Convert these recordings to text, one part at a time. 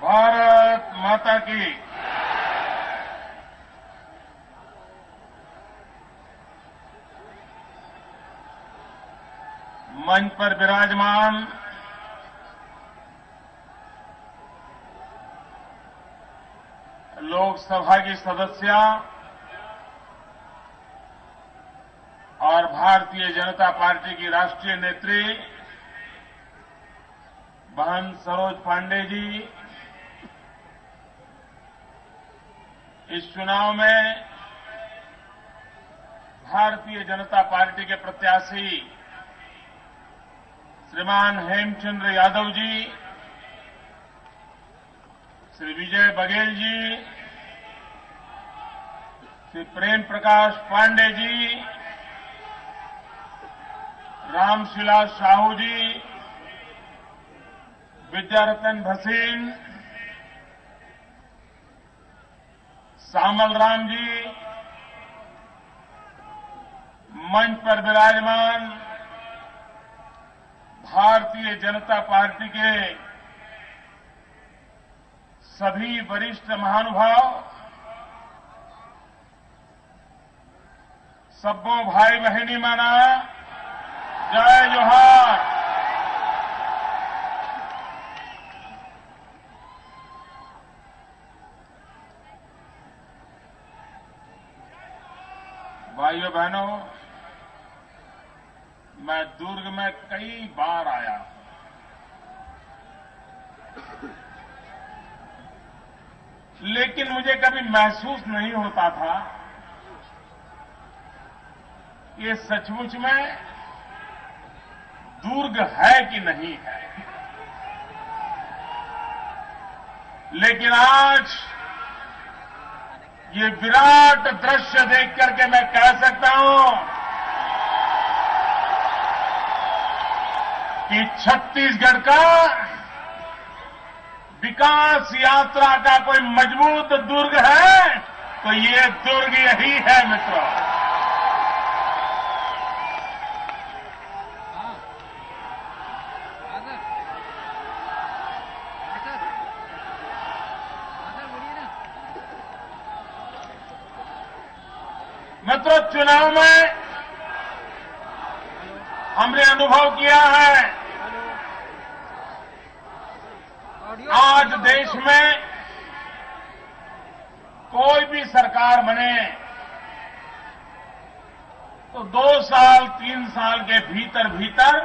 भारत माता की। मंच पर विराजमान लोकसभा की सदस्या और भारतीय जनता पार्टी की राष्ट्रीय नेत्री बहन सरोज पांडे जी, इस चुनाव में भारतीय जनता पार्टी के प्रत्याशी श्रीमान हेमचंद्र यादव जी, श्री विजय बघेल जी, श्री प्रेम प्रकाश पांडे जी, रामशिला साहू जी, विद्यारतन भसीन, सामल राम जी, मंच पर विराजमान भारतीय जनता पार्टी के सभी वरिष्ठ महानुभाव, सब्बों भाई बहनी माना, जय जोहार। भाइयों बहनों, मैं दुर्ग में कई बार आया, लेकिन मुझे कभी महसूस नहीं होता था ये सचमुच में दुर्ग है कि नहीं है। लेकिन आज ये विराट दृश्य देख करके मैं कह सकता हूं कि छत्तीसगढ़ का विकास यात्रा का कोई मजबूत दुर्ग है तो ये दुर्ग यही है मित्रों। मित्रों, चुनाव में हमने अनुभव किया है, आज देश में कोई भी सरकार बने तो 2 साल 3 साल के भीतर भीतर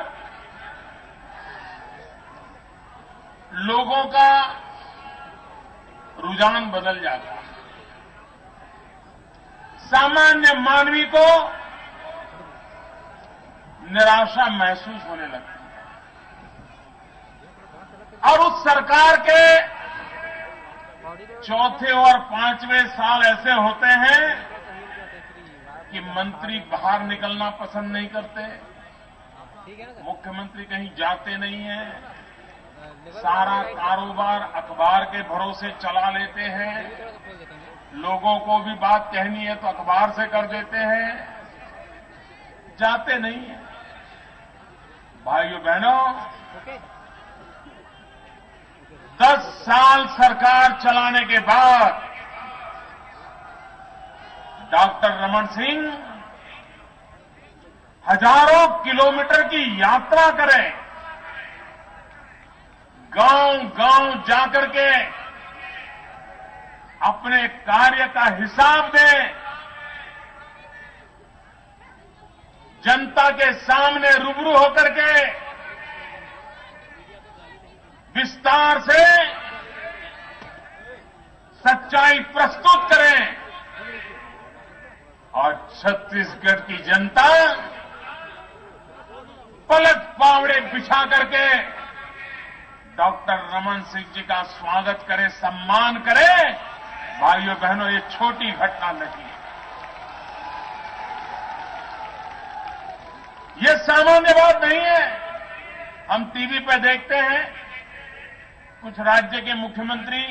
लोगों का रुझान बदल जाता है। सामान्य मानवी को निराशा महसूस होने लगती है और उस सरकार के चौथे और 5वें साल ऐसे होते हैं कि मंत्री बाहर निकलना पसंद नहीं करते, मुख्यमंत्री कहीं जाते नहीं हैं, सारा कारोबार अखबार के भरोसे चला लेते हैं, लोगों को भी बात कहनी है तो अखबार से कर देते हैं, जाते नहीं हैं। भाइयों बहनों, 10 साल सरकार चलाने के बाद डॉक्टर रमन सिंह हजारों किलोमीटर की यात्रा करें, गांव-गांव जाकर के अपने कार्य का हिसाब दें, जनता के सामने रूबरू होकर के विस्तार से सच्चाई प्रस्तुत करें और छत्तीसगढ़ की जनता पलक पावड़े बिछा करके डॉक्टर रमन सिंह जी का स्वागत करे, सम्मान करे। भाइयों बहनों, ये छोटी घटना नहीं है, ये सामान्य बात नहीं है। हम टीवी पे देखते हैं कुछ राज्य के मुख्यमंत्री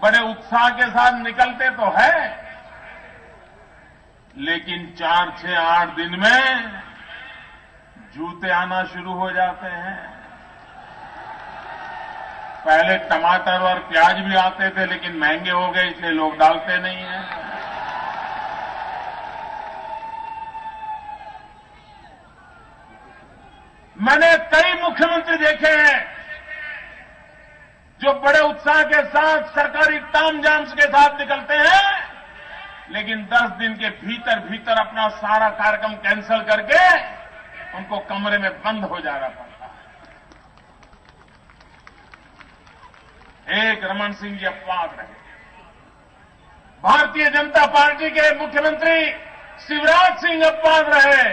बड़े उत्साह के साथ निकलते तो है, लेकिन 4, 6, 8 दिन में जूते आना शुरू हो जाते हैं। पहले टमाटर और प्याज भी आते थे, लेकिन महंगे हो गए इसलिए लोग डालते नहीं हैं। मैंने कई मुख्यमंत्री देखे हैं जो बड़े उत्साह के साथ सरकारी तामझाम के साथ निकलते हैं, लेकिन 10 दिन के भीतर भीतर अपना सारा कार्यक्रम कैंसिल करके उनको कमरे में बंद हो जाना पड़ता है। एक रमन सिंह जी अपवाद रहे। भारतीय जनता पार्टी के मुख्यमंत्री शिवराज सिंह अपवाद रहे।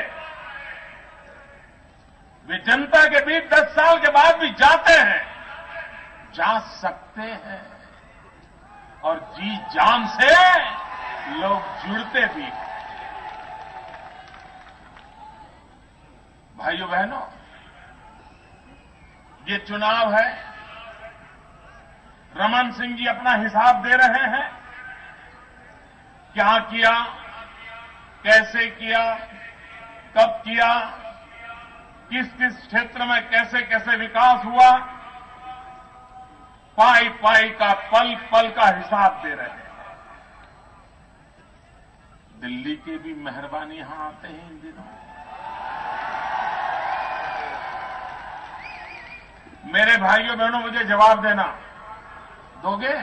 वे जनता के बीच 10 साल के बाद भी जाते हैं, जा सकते हैं, और जी जान से लोग जुड़ते भी हैं। भाइयों बहनों, ये चुनाव है। रमन सिंह जी अपना हिसाब दे रहे हैं, क्या किया, कैसे किया, कब किया, किस किस क्षेत्र में कैसे कैसे विकास हुआ, पाई पाई का पल पल का हिसाब दे रहे हैं। दिल्ली के भी मेहरबानी यहां आते हैं इन दिनों। मेरे भाइयों बहनों, मुझे जवाब देना दोगे?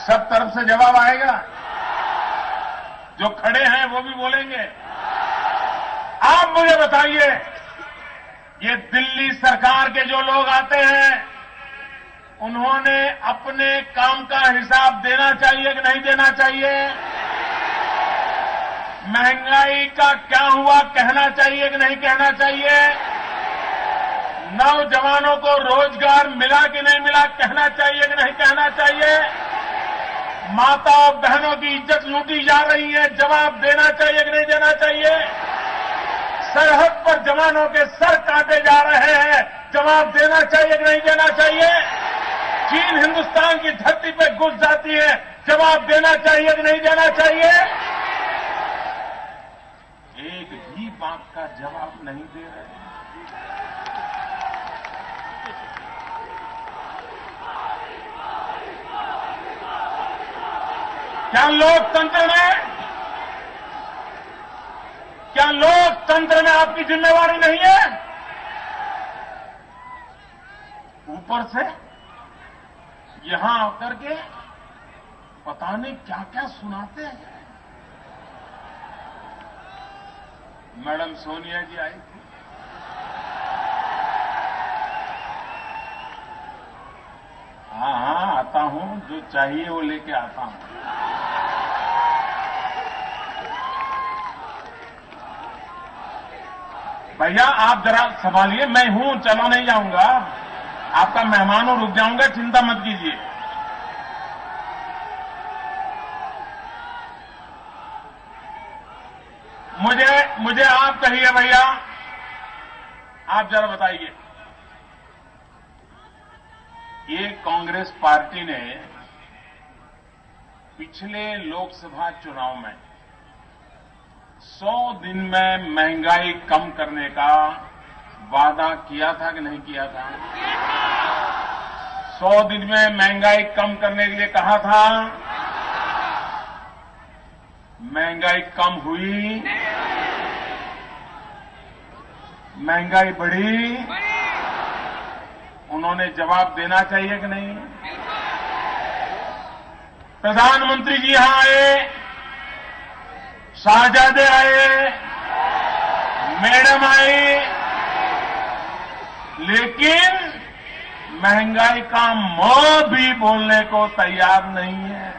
सब तरफ से जवाब आएगा। जो खड़े हैं वो भी बोलेंगे। आप मुझे बताइए, ये दिल्ली सरकार के जो लोग आते हैं, उन्होंने अपने काम का हिसाब देना चाहिए कि नहीं देना चाहिए? महंगाई का क्या हुआ कहना चाहिए कि नहीं कहना चाहिए? नौजवानों को रोजगार मिला कि नहीं मिला कहना चाहिए कि नहीं कहना चाहिए? माताओं बहनों की इज्जत लूटी जा रही है, जवाब देना चाहिए कि नहीं देना चाहिए? सरहद पर जवानों के सर काटे जा रहे हैं, जवाब देना चाहिए कि नहीं देना चाहिए? चीन हिंदुस्तान की धरती पे घुस जाती है, जवाब देना चाहिए कि नहीं देना चाहिए? एक भी बात का जवाब नहीं दे रहे। क्या लोकतंत्र में आपकी जिम्मेवारी नहीं है? ऊपर से यहां आकर के पता नहीं क्या क्या सुनाते हैं। मैडम सोनिया जी आई थी, हाँ आता हूं, जो चाहिए वो लेके आता हूं। भैया आप जरा संभालिए, मैं हूं, चला नहीं जाऊंगा, आपका मेहमान हूं, रुक जाऊंगा, चिंता मत कीजिए। मुझे आप कहिए भैया, आप जरा बताइए, ये कांग्रेस पार्टी ने पिछले लोकसभा चुनाव में 100 दिन में महंगाई कम करने का वादा किया था कि नहीं किया था? 100 दिन में महंगाई कम करने के लिए कहा था। महंगाई कम हुई? महंगाई बढ़ी? उन्होंने जवाब देना चाहिए कि नहीं? प्रधानमंत्री जी यहां आए, शाहजादे आए, मैडम आई, लेकिन महंगाई का म भी बोलने को तैयार नहीं है।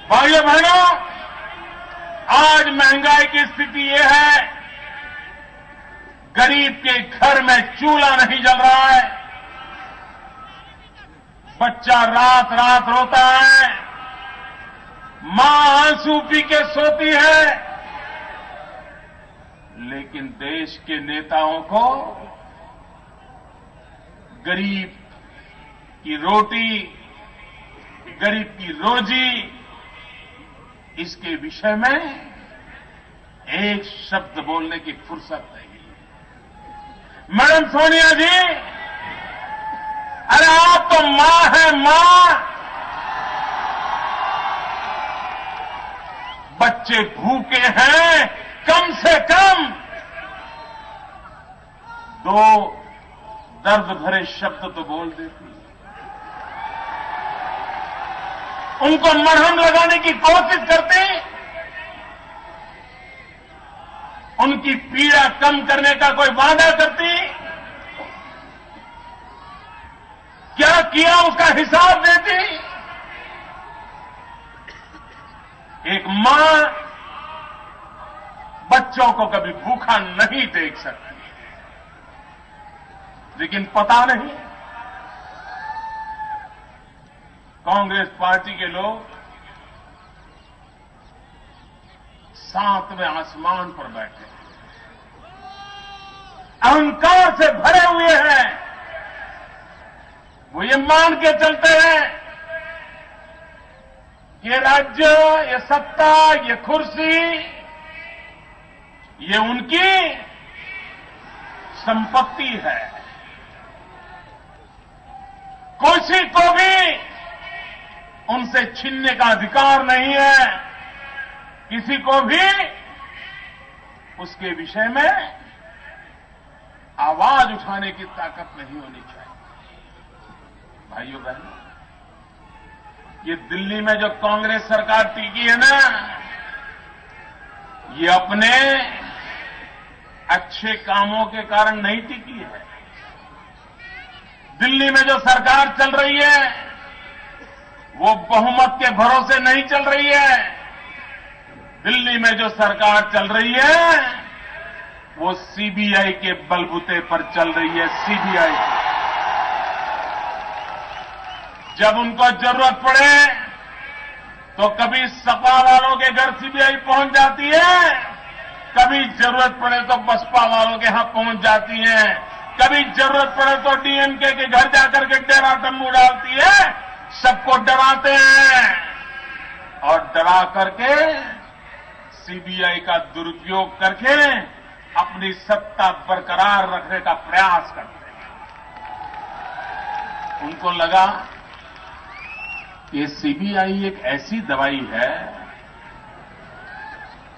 भाइयों बहनों, आज महंगाई की स्थिति यह है, गरीब के घर में चूल्हा नहीं जल रहा है, बच्चा रात रात रोता है, मां आंसू पी के सोती है, लेकिन देश के नेताओं को गरीब की रोटी, गरीब की रोजी, इसके विषय में एक शब्द बोलने की फुर्सत नहीं। मैडम सोनिया जी, अरे आप तो मां हैं, मां। बच्चे भूखे हैं, कम से कम 2 दर्द भरे शब्द तो बोल देती। उनको मरहम लगाने की कोशिश करते, उनकी पीड़ा कम करने का कोई वादा करती, क्या किया उसका हिसाब देती। एक मां बच्चों को कभी भूखा नहीं देख सकती, लेकिन पता नहीं कांग्रेस पार्टी के लोग 7वें आसमान पर बैठे हैं, अहंकार से भरे हुए हैं। वो ये मान के चलते हैं ये राज्य, ये सत्ता, ये कुर्सी, ये उनकी संपत्ति है। किसी को भी उनसे छीनने का अधिकार नहीं है। किसी को भी उसके विषय में आवाज उठाने की ताकत नहीं होनी चाहिए। भाइयों बहनों, ये दिल्ली में जो कांग्रेस सरकार टिकी है ना, ये अपने अच्छे कामों के कारण नहीं टिकी है। दिल्ली में जो सरकार चल रही है वो बहुमत के भरोसे नहीं चल रही है। दिल्ली में जो सरकार चल रही है वो सीबीआई के बलबूते पर चल रही है। सीबीआई, जब उनको जरूरत पड़े तो कभी सपा वालों के घर सीबीआई पहुंच जाती है, कभी जरूरत पड़े तो बसपा वालों के यहां पहुंच जाती है, कभी जरूरत पड़े तो डीएमके के घर जाकर के डेरा तम्बू डालती है। सबको डराते हैं और डरा करके सीबीआई का दुरुपयोग करके अपनी सत्ता बरकरार रखने का प्रयास करते हैं। उनको लगा कि सीबीआई एक ऐसी दवाई है,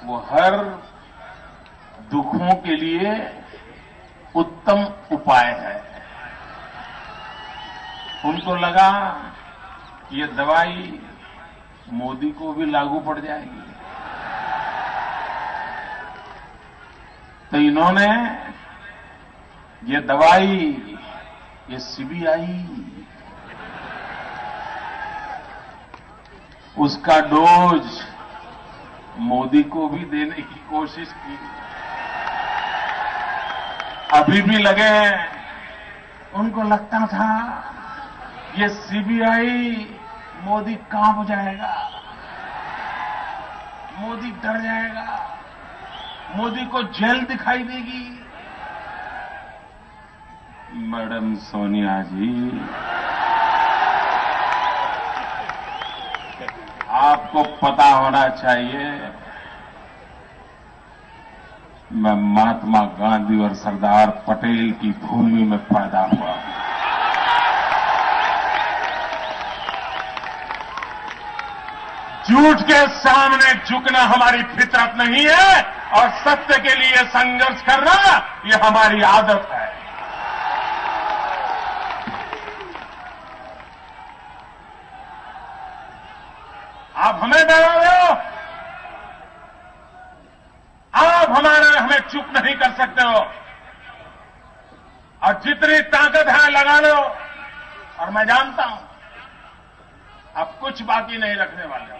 वो हर दुखों के लिए उत्तम उपाय है। उनको लगा ये दवाई मोदी को भी लागू पड़ जाएगी, तो इन्होंने ये दवाई, ये सीबीआई, उसका डोज मोदी को भी देने की कोशिश की। अभी भी लगे हैं। उनको लगता था ये सीबीआई मोदी कांप जाएगा, मोदी डर जाएगा, मोदी को जेल दिखाई देगी। मैडम सोनिया जी, आपको पता होना चाहिए, मैं महात्मा गांधी और सरदार पटेल की भूमि में पैदा हुआ। झूठ के सामने झुकना हमारी फितरत नहीं है और सत्य के लिए संघर्ष करना ये हमारी आदत है। आप हमें डरा रहे हो, आप हमें चुप नहीं कर सकते हो, और जितनी ताकत है लगा लो। और मैं जानता हूं अब कुछ बाकी नहीं रखने वाले हो,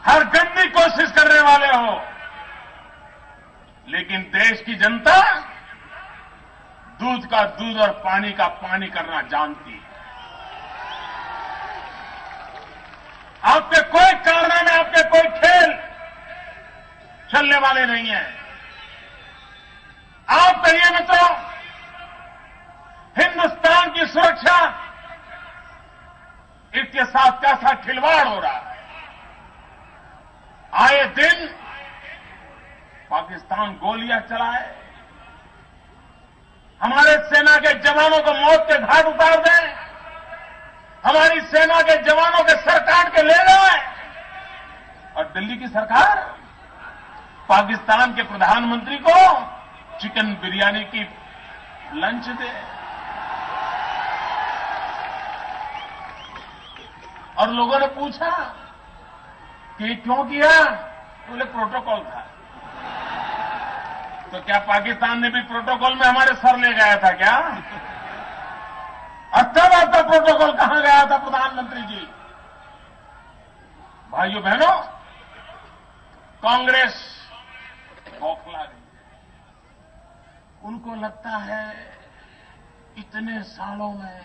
हर गंदी कोशिश करने वाले हो, लेकिन देश की जनता दूध का दूध और पानी का पानी करना जानती है। आपके कोई कारनामे, आपके कोई खेल चलने वाले नहीं है। आप कहिए मित्रों, हिंदुस्तान की सुरक्षा, इसके साथ कैसा खिलवाड़ हो रहा है। आए दिन पाकिस्तान गोलियां चलाए, हमारे सेना के जवानों को मौत के घाट उतार दे, हमारी सेना के जवानों के सर काट के ले जाए, और दिल्ली की सरकार पाकिस्तान के प्रधानमंत्री को चिकन बिरयानी की लंच दे। और लोगों ने पूछा कि क्यों किया, बोले प्रोटोकॉल था। तो क्या पाकिस्तान ने भी प्रोटोकॉल में हमारे सर ले गया था क्या? तब आपका प्रोटोकॉल कहां गया था प्रधानमंत्री जी? भाइयों बहनों, कांग्रेस बौखला गई। उनको लगता है इतने सालों में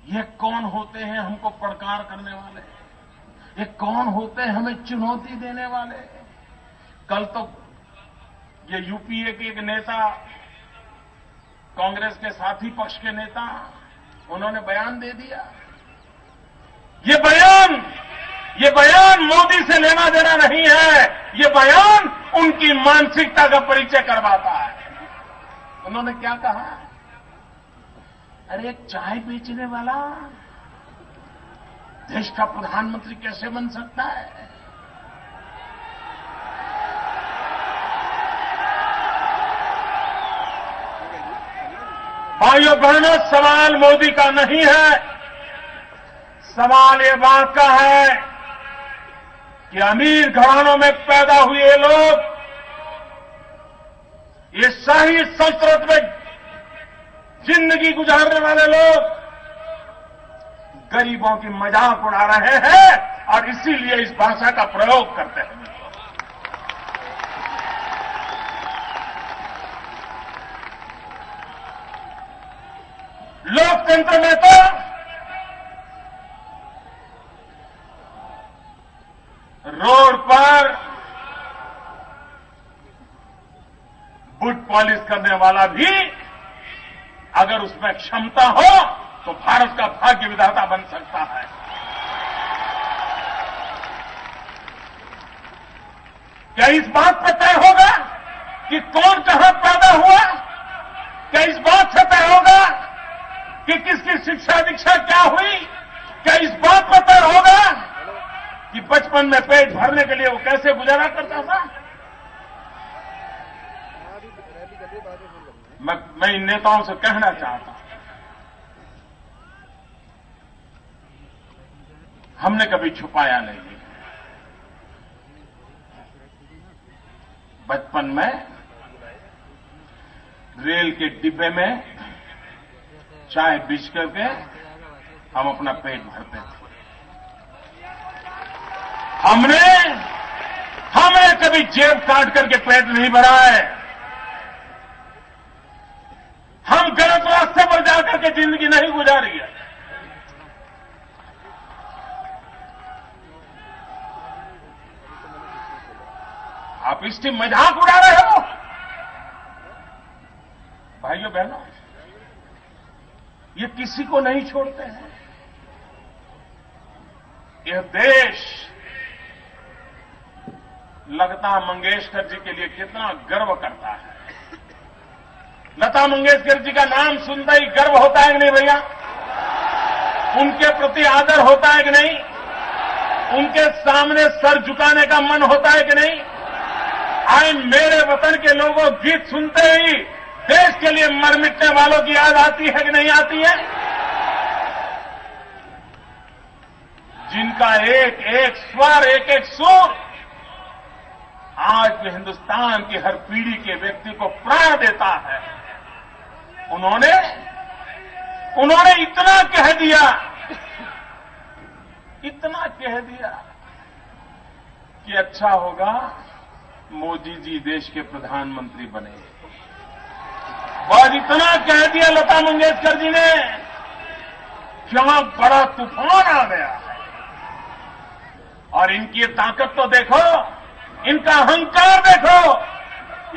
ये कौन होते हैं हमको पड़कार करने वाले, ये कौन होते हैं हमें चुनौती देने वाले। कल तो ये यूपीए के एक नेता, कांग्रेस के साथी पक्ष के नेता, उन्होंने बयान दे दिया। ये बयान मोदी से लेना देना नहीं है, ये बयान उनकी मानसिकता का परिचय करवाता है। उन्होंने क्या कहा? अरे एक चाय बेचने वाला देश का प्रधानमंत्री कैसे बन सकता है? भाइयों बहनों, सवाल मोदी का नहीं है, सवाल ये बात का है कि अमीर घरानों में पैदा हुए लोग, ये शाही सल्तनत में जिंदगी गुजारने वाले लोग गरीबों की मजाक उड़ा रहे हैं और इसीलिए इस भाषा का प्रयोग करते हैं। लोकतंत्र में तो रोड पर बूट पॉलिश करने वाला भी अगर उसमें क्षमता हो तो भारत का भाग्य विधाता बन सकता है। क्या इस बात पर तय होगा कि कौन कहां पैदा हुआ? क्या इस बात से तय होगा कि किसकी शिक्षा दीक्षा क्या हुई? क्या इस बात पर तय होगा कि बचपन में पेट भरने के लिए वो कैसे गुजारा करता था? मैं इन नेताओं से कहना चाहता हूं, हमने कभी छुपाया नहीं। बचपन में रेल के डिब्बे में चाय बीच करके हम अपना पेट भरते थे। हमने कभी जेब काट करके पेट नहीं भरा है। हम गलत रास्ते पर जाकर के जिंदगी नहीं गुजारी है। आप इसकी मजाक उड़ा रहे हो। भाइयों बहनों, ये किसी को नहीं छोड़ते हैं। यह देश लता मंगेशकर जी के लिए कितना गर्व करता है। लता मंगेशकर जी का नाम सुनते ही गर्व होता है कि नहीं भैया? उनके प्रति आदर होता है कि नहीं? उनके सामने सर झुकाने का मन होता है कि नहीं? आए मेरे वतन के लोगों, गीत सुनते ही देश के लिए मर मिटने वालों की याद आती है कि नहीं आती है? जिनका एक एक स्वर, एक एक सुर आज भी हिंदुस्तान की हर पीढ़ी के व्यक्ति को प्राण देता है। उन्होंने इतना कह दिया कि अच्छा होगा मोदी जी देश के प्रधानमंत्री बने। और इतना कह दिया लता मंगेशकर जी ने, क्या बड़ा तूफान आ गया है। और इनकी ताकत तो देखो, इनका अहंकार देखो।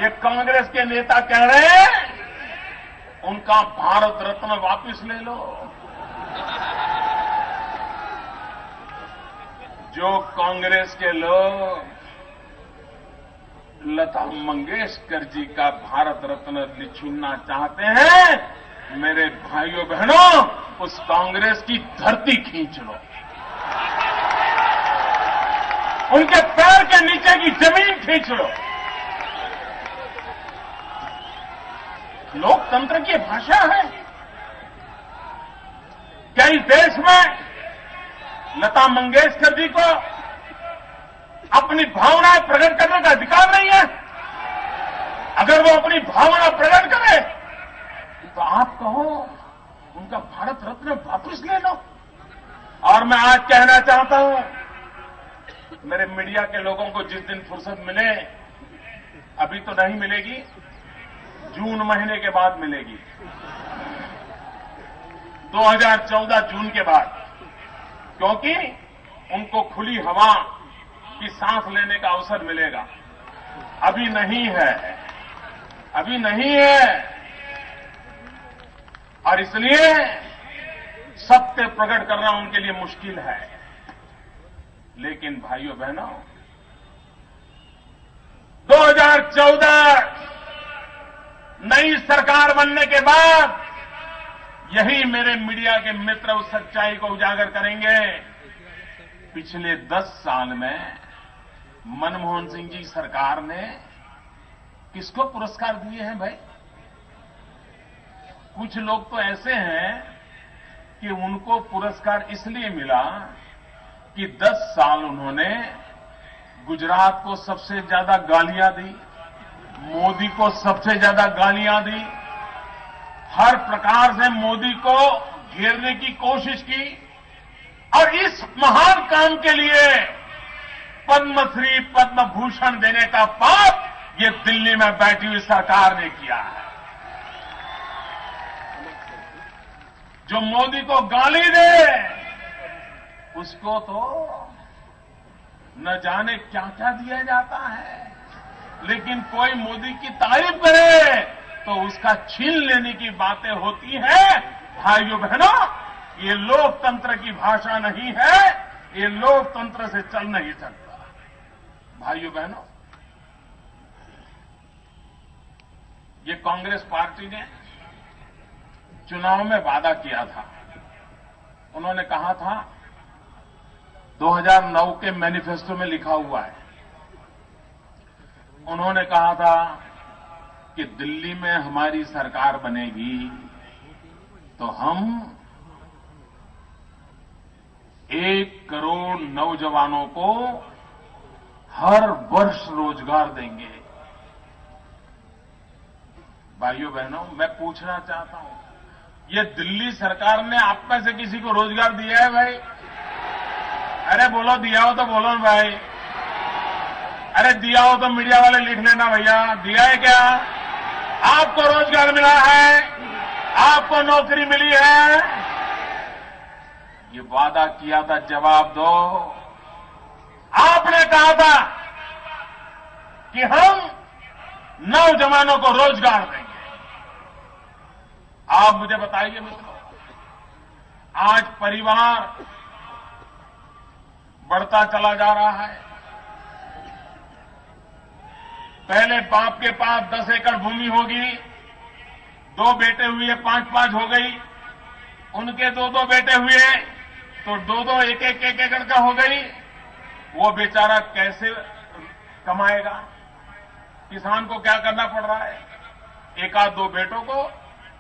ये कांग्रेस के नेता कह रहे हैं उनका भारत रत्न वापस ले लो। जो कांग्रेस के लोग लता मंगेशकर जी का भारत रत्न छीनना चाहते हैं, मेरे भाइयों बहनों, उस कांग्रेस की धरती खींच लो, उनके पैर के नीचे की जमीन खींच लो। लोकतंत्र की भाषा है। क्या इस देश में लता मंगेशकर जी को अपनी भावनाएं प्रकट करने का अधिकार नहीं है? अगर वो अपनी भावना प्रकट करे तो आप कहो उनका भारत रत्न वापस ले लो। और मैं आज कहना चाहता हूं, मेरे मीडिया के लोगों को जिस दिन फुर्सत मिले, अभी तो नहीं मिलेगी, जून महीने के बाद मिलेगी, 2014 जून के बाद, क्योंकि उनको खुली हवा की सांस लेने का अवसर मिलेगा। अभी नहीं है, अभी नहीं है। और इसलिए सत्य प्रकट करना उनके लिए मुश्किल है। लेकिन भाइयों बहनों, 2014 नई सरकार बनने के बाद यही मेरे मीडिया के मित्र उस सच्चाई को उजागर करेंगे। पिछले 10 साल में मनमोहन सिंह जी सरकार ने किसको पुरस्कार दिए हैं भाई? कुछ लोग तो ऐसे हैं कि उनको पुरस्कार इसलिए मिला कि 10 साल उन्होंने गुजरात को सबसे ज्यादा गालियां दी, मोदी को सबसे ज्यादा गालियां दी, हर प्रकार से मोदी को घेरने की कोशिश की, और इस महान काम के लिए पद्मश्री पद्म भूषण देने का पाप ये दिल्ली में बैठी हुई सरकार ने किया है। जो मोदी को गाली दे उसको तो न जाने क्या क्या दिया जाता है, लेकिन कोई मोदी की तारीफ करे तो उसका छीन लेने की बातें होती हैं। भाइयों बहनों, ये लोकतंत्र की भाषा नहीं है, ये लोकतंत्र से चल नहीं सकता। भाइयों बहनों, ये कांग्रेस पार्टी ने चुनाव में वादा किया था। उन्होंने कहा था, 2009 के मैनिफेस्टो में लिखा हुआ है, उन्होंने कहा था कि दिल्ली में हमारी सरकार बनेगी तो हम 1 करोड़ नौजवानों को हर वर्ष रोजगार देंगे। भाइयों बहनों, मैं पूछना चाहता हूं, ये दिल्ली सरकार ने आप में से किसी को रोजगार दिया है भाई? अरे बोलो, दिया हो तो बोलो ना भाई। अरे दिया हो तो मीडिया वाले लिख लेना भैया, दिया है क्या? आपको रोजगार मिला है? आपको नौकरी मिली है? ये वादा किया था, जवाब दो। आपने कहा था कि हम नौजवानों को रोजगार देंगे। आप मुझे बताइए मित्रों, आज परिवार बढ़ता चला जा रहा है। पहले बाप के पास 10 एकड़ भूमि होगी, 2 बेटे हुए 5-5 हो गई, उनके 2-2 बेटे हुए तो 2-2 1-1 एकड़ का हो गई। वो बेचारा कैसे कमाएगा? किसान को क्या करना पड़ रहा है? 1-2 बेटों को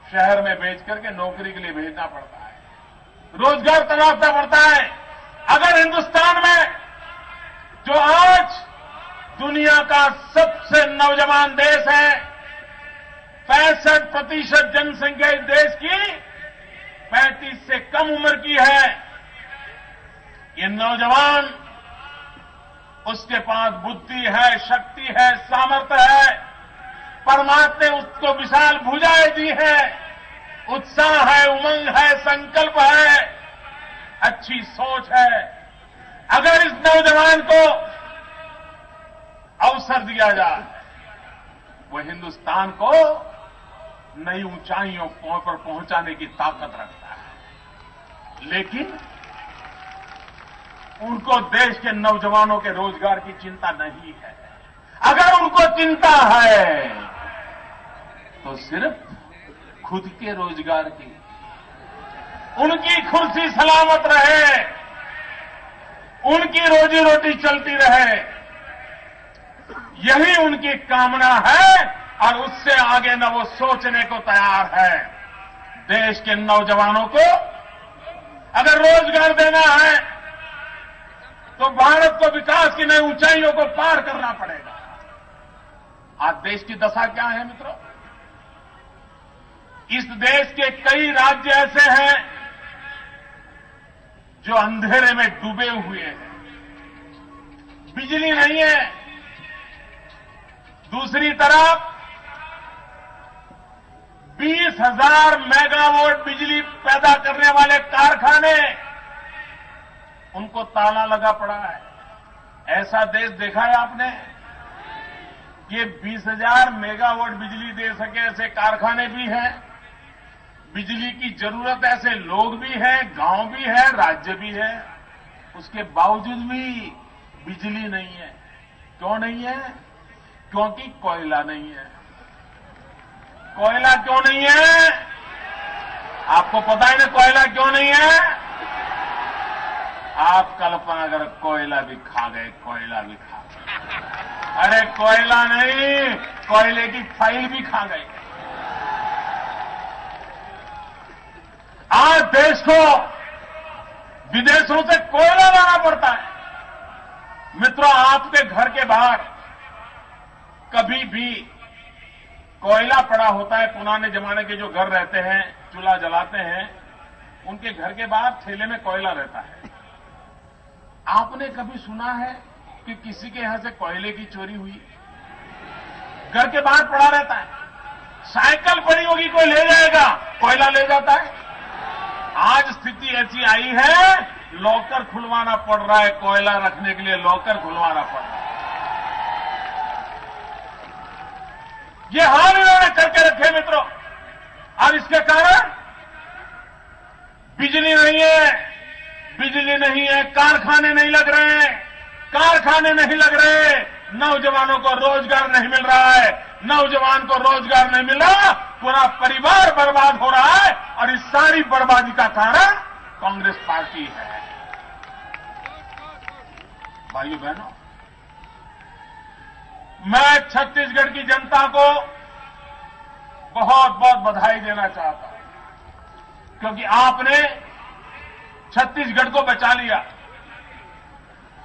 शहर में बेच करके नौकरी के लिए भेजना पड़ता है, रोजगार तलाशना पड़ता है। अगर हिंदुस्तान में, जो आज दुनिया का सबसे नौजवान देश है, 65% जनसंख्या इस देश की 35 से कम उम्र की है, ये नौजवान, उसके पास बुद्धि है, शक्ति है, सामर्थ्य है, परमात्मा ने उसको विशाल भुजाएं दी है, उत्साह है, उमंग है, संकल्प है, अच्छी सोच है। अगर इस नौजवान को अवसर दिया जाए, वो हिंदुस्तान को नई ऊंचाइयों पर पहुंचाने की ताकत रखता है। लेकिन उनको देश के नौजवानों के रोजगार की चिंता नहीं है। अगर उनको चिंता है तो सिर्फ खुद के रोजगार की, उनकी कुर्सी सलामत रहे, उनकी रोजी रोटी चलती रहे, यही उनकी कामना है और उससे आगे न वो सोचने को तैयार है। देश के नौजवानों को अगर रोजगार देना है तो भारत को विकास की नई ऊंचाइयों को पार करना पड़ेगा। आज देश की दशा क्या है मित्रों? इस देश के कई राज्य ऐसे हैं जो अंधेरे में डूबे हुए हैं, बिजली नहीं है। दूसरी तरफ 20,000 मेगावाट बिजली पैदा करने वाले कारखाने, उनको ताला लगा पड़ा है। ऐसा देश देखा है आपने? ये 20,000 मेगावाट बिजली दे सके ऐसे कारखाने भी हैं, बिजली की जरूरत ऐसे लोग भी हैं, गांव भी है, राज्य भी है, उसके बावजूद भी बिजली नहीं है। क्यों नहीं है? क्योंकि कोयला नहीं है। कोयला क्यों नहीं है? आपको पता है ना कोयला क्यों नहीं है? आप कल्पना करो, कोयला भी खा गए, कोयला भी खा गए। अरे कोयला नहीं, कोयले की फाइल भी खा गए। आज देश को विदेशों से कोयला लाना पड़ता है। मित्रों, आपके घर के बाहर कभी भी कोयला पड़ा होता है। पुराने जमाने के जो घर रहते हैं, चूल्हा जलाते हैं, उनके घर के बाहर ठेले में कोयला रहता है। आपने कभी सुना है कि किसी के यहां से कोयले की चोरी हुई? घर के बाहर पड़ा रहता है। साइकिल पड़ी होगी, कोई ले जाएगा, कोयला ले जाता है। आज स्थिति ऐसी आई है, लॉकर खुलवाना पड़ रहा है, कोयला रखने के लिए लॉकर खुलवाना पड़ रहा है। ये हाल इन्होंने करके रखे मित्रों, और इसके कारण बिजली नहीं है, बिजली नहीं है, कारखाने नहीं लग रहे हैं, कारखाने नहीं लग रहे, नौजवानों को रोजगार नहीं मिल रहा है, नौजवान को रोजगार नहीं मिल रहा, पूरा परिवार बर्बाद हो रहा है। और इस सारी बर्बादी का कारण कांग्रेस पार्टी है। भाइयों बहनों, मैं छत्तीसगढ़ की जनता को बहुत बहुत बधाई देना चाहता हूं, क्योंकि आपने छत्तीसगढ़ को बचा लिया।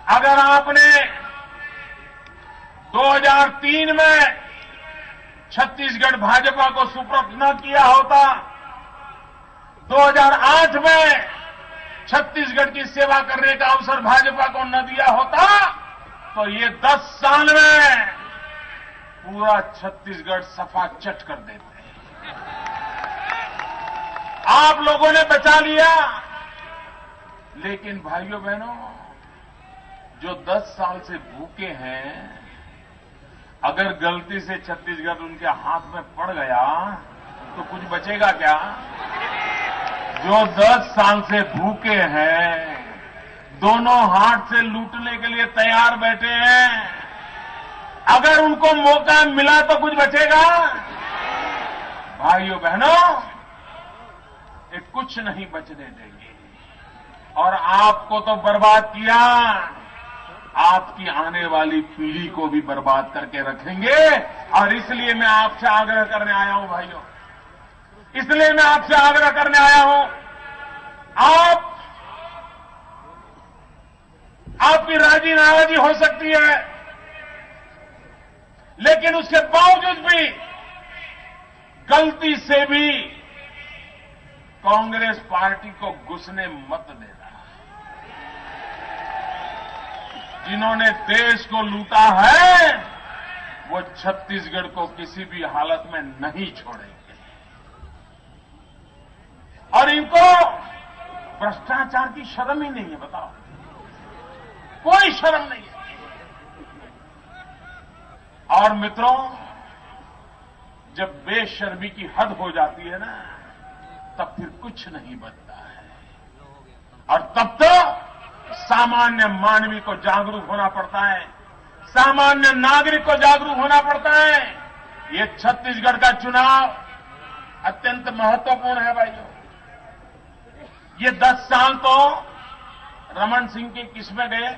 अगर आपने 2003 में छत्तीसगढ़ भाजपा को सुपुर्द न किया होता, 2008 में छत्तीसगढ़ की सेवा करने का अवसर भाजपा को न दिया होता, तो ये 10 साल में पूरा छत्तीसगढ़ सफा चट कर देते। आप लोगों ने बचा लिया, लेकिन भाइयों बहनों, जो 10 साल से भूखे हैं, अगर गलती से छत्तीसगढ़ उनके हाथ में पड़ गया तो कुछ बचेगा क्या? जो 10 साल से भूखे हैं, दोनों हाथ से लूटने के लिए तैयार बैठे हैं, अगर उनको मौका मिला तो कुछ बचेगा? भाइयों बहनों, ये कुछ नहीं बचने देंगे। और आपको तो बर्बाद किया, आपकी आने वाली पीढ़ी को भी बर्बाद करके रखेंगे। और इसलिए मैं आपसे आग्रह करने आया हूं भाइयों, इसलिए मैं आपसे आग्रह करने आया हूं, आपकी राजी नाराजी हो सकती है, लेकिन उसके बावजूद भी गलती से भी कांग्रेस पार्टी को घुसने मत देना। जिन्होंने देश को लूटा है, वो छत्तीसगढ़ को किसी भी हालत में नहीं छोड़ेंगे। और इनको भ्रष्टाचार की शर्म ही नहीं है, बताओ, कोई शर्म नहीं है। और मित्रों, जब बेशर्मी की हद हो जाती है ना, तब फिर कुछ नहीं बनता है। और तब तो सामान्य मानवी को जागरूक होना पड़ता है, सामान्य नागरिक को जागरूक होना पड़ता है। ये छत्तीसगढ़ का चुनाव अत्यंत महत्वपूर्ण है भाइयों। ये 10 साल तो रमन सिंह के किस्में गए।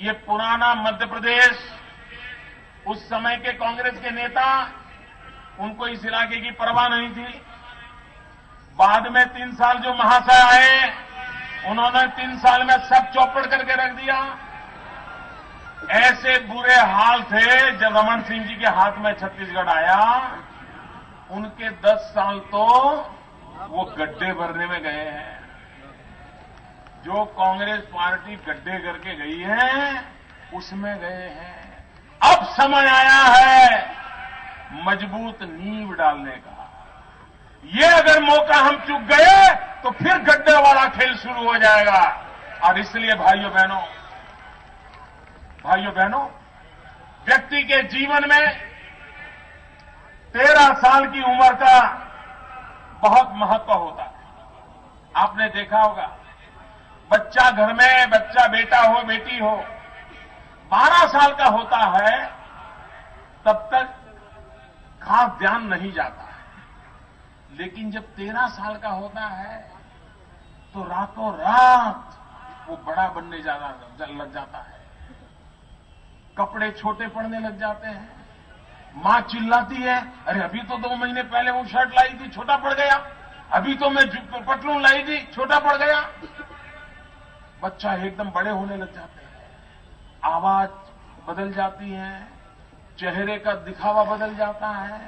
ये पुराना मध्य प्रदेश, उस समय के कांग्रेस के नेता, उनको इस इलाके की परवाह नहीं थी। बाद में 3 साल जो महाशय आए, उन्होंने 3 साल में सब चौपट करके रख दिया। ऐसे बुरे हाल थे जब रमन सिंह जी के हाथ में छत्तीसगढ़ आया। उनके 10 साल तो वो गड्ढे भरने में गए हैं। जो कांग्रेस पार्टी गड्ढे करके गई है, उसमें गए हैं। अब समय आया है मजबूत नींव डालने का। ये अगर मौका हम चूक गए तो फिर गड्ढे वाला खेल शुरू हो जाएगा। और इसलिए भाइयों बहनों, व्यक्ति के जीवन में 13 साल की उम्र का बहुत महत्व होता है। आपने देखा होगा, बच्चा घर में, बच्चा बेटा हो बेटी हो, 12 साल का होता है तब तक खास ध्यान नहीं जाता है। लेकिन जब 13 साल का होता है तो रातों रात वो बड़ा बनने लग जाता है। कपड़े छोटे पड़ने लग जाते हैं। मां चिल्लाती है, अरे अभी तो 2 महीने पहले वो शर्ट लाई थी, छोटा पड़ गया। अभी तो मैं पतलून लाई थी, छोटा पड़ गया। बच्चा एकदम बड़े होने लग जाते हैं। आवाज बदल जाती है, चेहरे का दिखावा बदल जाता है,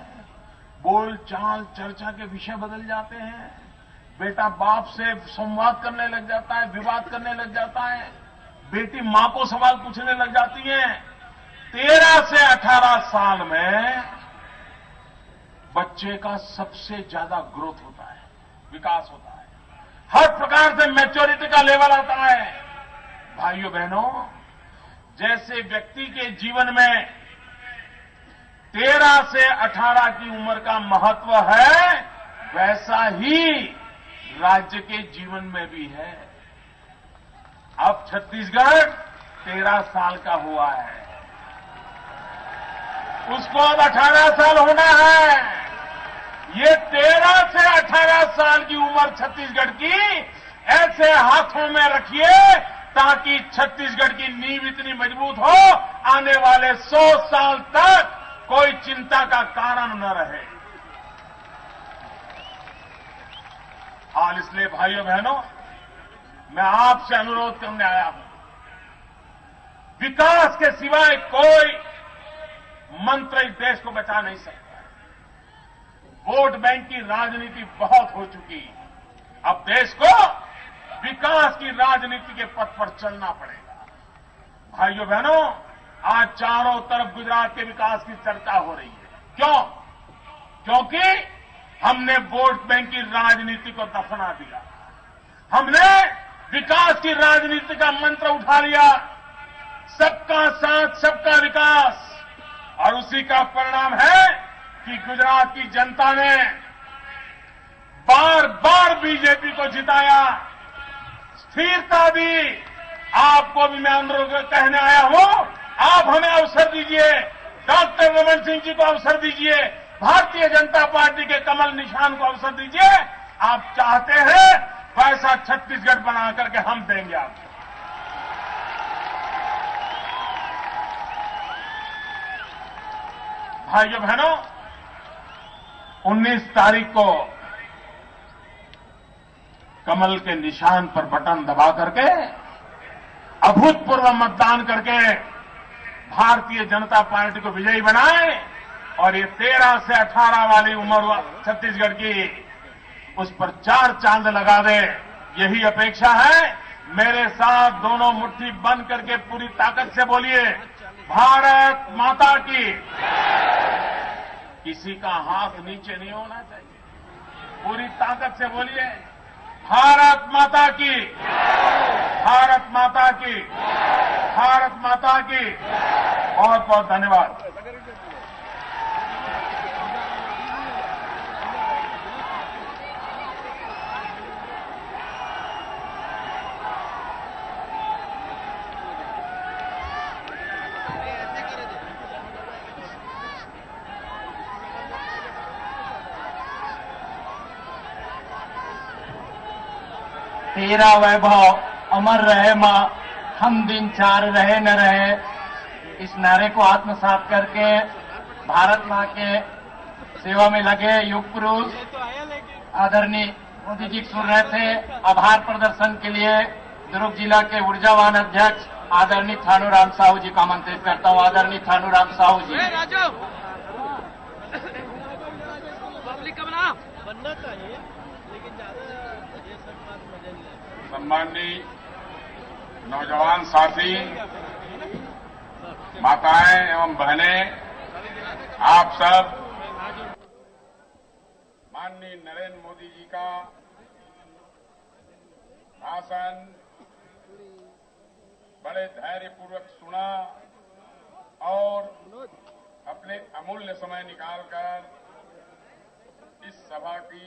बोल चाल चर्चा के विषय बदल जाते हैं। बेटा बाप से संवाद करने लग जाता है, विवाद करने लग जाता है। बेटी मां को सवाल पूछने लग जाती है। 13 से 18 साल में बच्चे का सबसे ज्यादा ग्रोथ होता है, विकास होता है। हर प्रकार से मैच्योरिटी का लेवल आता है। भाइयों बहनों, जैसे व्यक्ति के जीवन में 13 से 18 की उम्र का महत्व है, वैसा ही राज्य के जीवन में भी है। अब छत्तीसगढ़ 13 साल का हुआ है, उसको अब 18 साल होना है। ये 13 से 18 साल की उम्र छत्तीसगढ़ की ऐसे हाथों में रखिए ताकि छत्तीसगढ़ की नींव इतनी मजबूत हो, आने वाले 100 साल तक कोई चिंता का कारण न रहे। और इसलिए भाइयों बहनों, मैं आपसे अनुरोध करने आया हूं, विकास के सिवाय कोई मंत्र इस देश को बचा नहीं सकता। वोट बैंक की राजनीति बहुत हो चुकी है। अब देश को विकास की राजनीति के पथ पर चलना पड़ेगा। भाइयों बहनों, आज चारों तरफ गुजरात के विकास की चर्चा हो रही है। क्यों? क्योंकि हमने वोट बैंक की राजनीति को दफना दिया। हमने विकास की राजनीति का मंत्र उठा लिया, सबका साथ सबका विकास। और उसी का परिणाम है कि गुजरात की जनता ने बार बार बीजेपी को जिताया, स्थिरता दी। आपको भी मैं अनुरोध कहने आया हूं, आप हमें अवसर दीजिए, डॉक्टर रमन सिंह जी को अवसर दीजिए, भारतीय जनता पार्टी के कमल निशान को अवसर दीजिए। आप चाहते हैं वैसा छत्तीसगढ़ बना करके हम देंगे आपको। भाइयों बहनों, 19 तारीख को कमल के निशान पर बटन दबा करके अभूतपूर्व मतदान करके भारतीय जनता पार्टी को विजयी बनाए और ये 13 से 18 वाली उम्र छत्तीसगढ़ की, उस पर 4 चांद लगा दे, यही अपेक्षा है। मेरे साथ दोनों मुट्ठी बंद करके पूरी ताकत से बोलिए, भारत माता की। किसी का हाथ नीचे नहीं होना चाहिए। पूरी ताकत से बोलिए, भारत माता की, भारत माता की, भारत माता की। बहुत बहुत धन्यवाद। तेरा वैभव अमर रहे मां, हम दिन चार रहे न रहे, इस नारे को आत्मसात करके भारत मां के सेवा में लगे युग पुरुष आदरणीय मोदी जी सुन रहे थे। आभार प्रदर्शन के लिए दुर्ग जिला के ऊर्जावान अध्यक्ष आदरणीय थानूराम साहू जी को आमंत्रित करता हूं। आदरणीय थानूराम साहू जी। बनना चाहिए लेकिन ज्यादा ये सब बात मजा नहीं आता। सम्माननीय नौजवान साथी, माताएं एवं बहनें, आप सब माननीय नरेंद्र मोदी जी का भाषण बड़े धैर्यपूर्वक सुना और अपने अमूल्य समय निकालकर इस सभा की